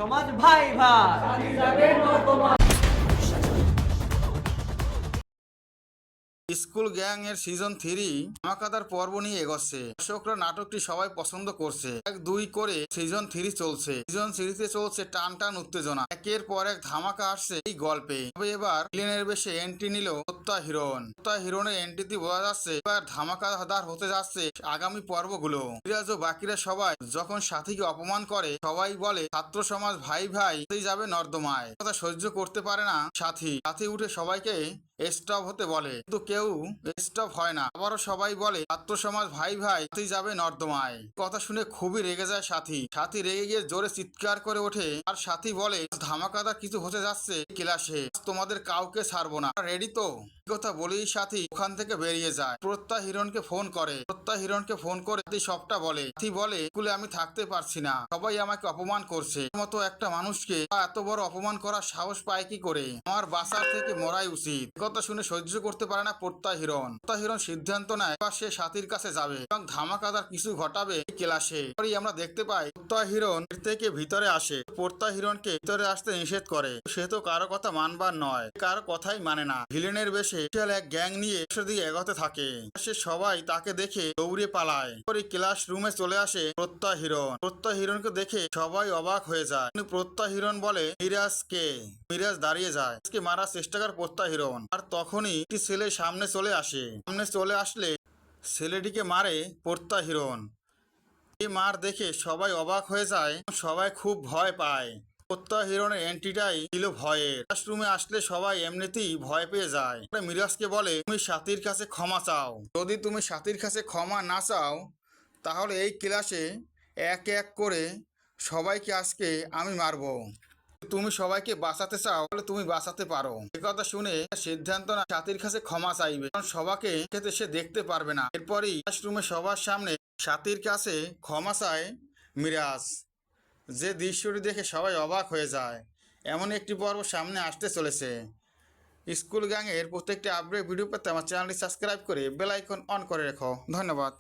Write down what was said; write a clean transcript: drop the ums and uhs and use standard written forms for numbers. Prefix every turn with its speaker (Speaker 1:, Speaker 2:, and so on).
Speaker 1: সমাজ ভাই ভাই।
Speaker 2: স্কুল গ্যাং এর সিজন 3 ধামাকাদার পর্ব নিয়ে এগোচ্ছে। দর্শকরা নাটকটি সবাই পছন্দ করছে। 1-2 করে সিজন 3 চলছে। সিজন 3 চলছে টান টান উত্তেজনা, একের পর এক ধামাকা আসছে এই গল্পে। তবে এবার ভিলেনের বেশে এন্ট্রি নিল প্রত্যয় হিরণের এন্ট্রিতে বোঝা যাচ্ছে এবার ধামাকাদার হতে যাচ্ছে আগামী পর্বগুলো। মিরাজ ও বাকিরা সবাই যখন সাথীকে অপমান করে সবাই বলে ছাত্র সমাজ ভাই ভাই যাবে নর্দমায়। কথা সহ্য করতে পারে না সাথী উঠে সবাইকে স্টপ হতে বলে, কিন্তু কেউ স্টপ হয় না। আবারও সবাই বলে ছাত্র সমাজ ভাই ভাই যাবে নর্দমায়। কথা শুনে খুবই রেগে যায় সাথী রেগে গিয়ে জোরে চিৎকার করে ওঠে। আর সাথী বলে ধামাকাদার কিছু হতে যাচ্ছে ক্লাসে, তোমাদের কাউকে ছাড়বো না, রেডি তো? কথা বলেই সাথী ওখান থেকে বেরিয়ে যায়। প্রত্যয় হিরণকে ফোন করে সাথী সবটা বলে। সাথী বলে স্কুলে আমি থাকতে পারছি না, সবাই আমাকে অপমান করছে। মতো একটা মানুষকে এত বড় অপমান করার সাহস পায় কি করে? আমার বাসার থেকে মরাই উচিত। কথা শুনে সহ্য করতে পারে না প্রত্যয় হিরণ সিদ্ধান্ত নেয় এবার সে সাথীর কাছে যাবে এবং ধামাকাদার কিছু ঘটাবে ক্লাসে। আমরা দেখতে পাই প্রত্যয় হিরণ থেকে ভিতরে আসে। প্রত্যয় হিরণকে ভিতরে আসতে নিষেধ করে। সে তো কারো কথা মানবার নয়, কারো কথাই মানে না। ভিলেনের বেশে এক গ্যাং নিয়ে দিকে এগোতে থাকে। সে সবাই তাকে দেখে দৌড়ে পালায়। ক্লাস রুমে চলে আসে প্রত্যয় হিরণকে দেখে সবাই অবাক হয়ে যায়। কিন্তু প্রত্যয় হিরণ বলে মিরাজ দাঁড়িয়ে যায়। মারার চেষ্টা করে প্রত্যয় হিরণ, আর তখনই একটি ছেলে সামনে চলে আসলে ছেলেটিকে মারে প্রত্যয় হিরণ। এই মার দেখে সবাই অবাক হয়ে যায়, সবাই খুব ভয় পায়। প্রত্যয় হিরণের এন্ট্রিটাই ছিল ভয়ের। ক্লাসরুমে আসলে সবাই এমনিতেই ভয় পেয়ে যায়। মিরাজকে বলে তুমি সাথীর কাছে ক্ষমা চাও, যদি তুমি সাথীর কাছে ক্ষমা না চাও তাহলে এই ক্লাসে এক এক করে সবাইকে আজকে আমি মারবো। তুমি সবাইকে বাঁচাতে চাও তাহলে তুমি বাঁচাতে পারো। এ কথা শুনে সিদ্ধান্ত না সাথীর কাছে ক্ষমা চাইবে, কারণ সবাইকে সে দেখতে পারবে না। এরপরই ক্লাসরুমে সবার সামনে সাথীর কাছে ক্ষমা চায় মিরাজ। যে দৃশ্যটি দেখে সবাই অবাক হয়ে যায়। এমন একটি পর্ব সামনে আসতে চলেছে। স্কুল গ্যাংয়ের প্রত্যেকটি আপডেট ভিডিও পেতে আমার চ্যানেলটি সাবস্ক্রাইব করে বেল আইকন অন করে রেখো। ধন্যবাদ।